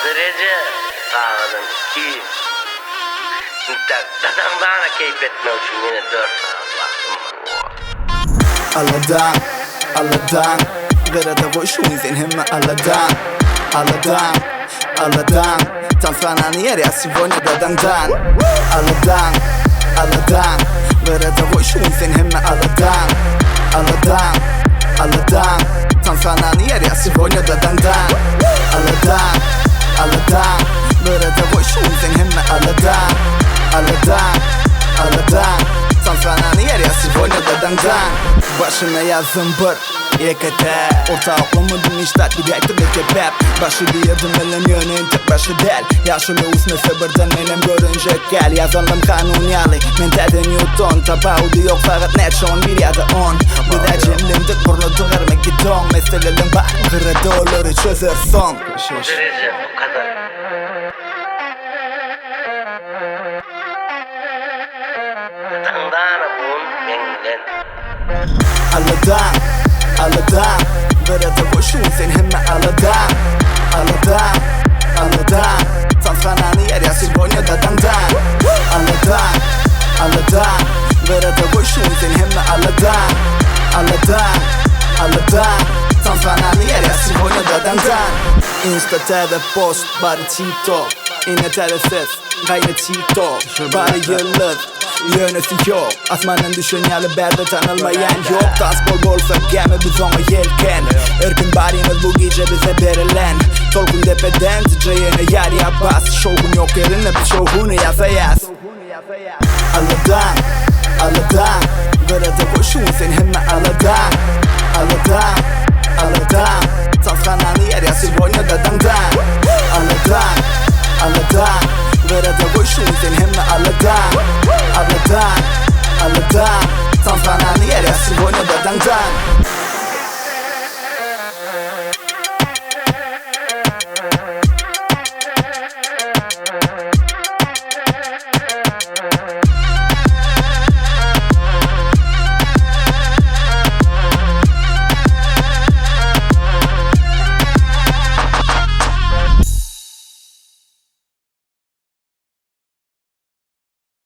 derece sağladın ki dadağından keyif etmek için yine 4 saat vaktim var. Aladan Garada koşun sen hem Aladan Tam fanani yer ya sivonya dadandan Aladan Garada koşun sen hem Aladan Tam fanani yer ya sivonya dadandan Aladan Garada koşun sen hem Aladan Tam fanani yer ya sivonya dadandan Başına yazdım bır YKT Orta aklımın iştat direktör ve kebap Başı diyordum elin yönün tek başı del Yaşlı usne sabırdan benim görünce gel Yazalım kanunyalı menteden Newton Tabağı da yok fakat net şu an bir ya da 10 Bir de cimlimdik burnu döner mi gidon Meselelerin var kırıda olur çözer son Derece bu kadar. Dadağından bun mengilen. Aladan Garada koşun sen hem Aladan Tam fanani yer ya sivonya dadandan Aladan Garada koşun sen hem Aladan Tam fanani yer ya sivonya dadandan Insta tebe post bari TikTok İne tebe ses gayne TikTok Bari yıllık yönetiyor Asmanın düşünyalı berde tanılmayan yok Dansbol bolsak gemi biz ona yelken Irkın barimiz bu gece bize verilen Tolkun tepeden titreyene yer ya bas Şovun yok yerine bir şovunu yazayaz Aladan Garada koşun sen hem Aladan Tam fanani yer ya sivonya dadandan Aladan Garada koşun sen hem Aladan Tam fanani yer ya sivonya dadandan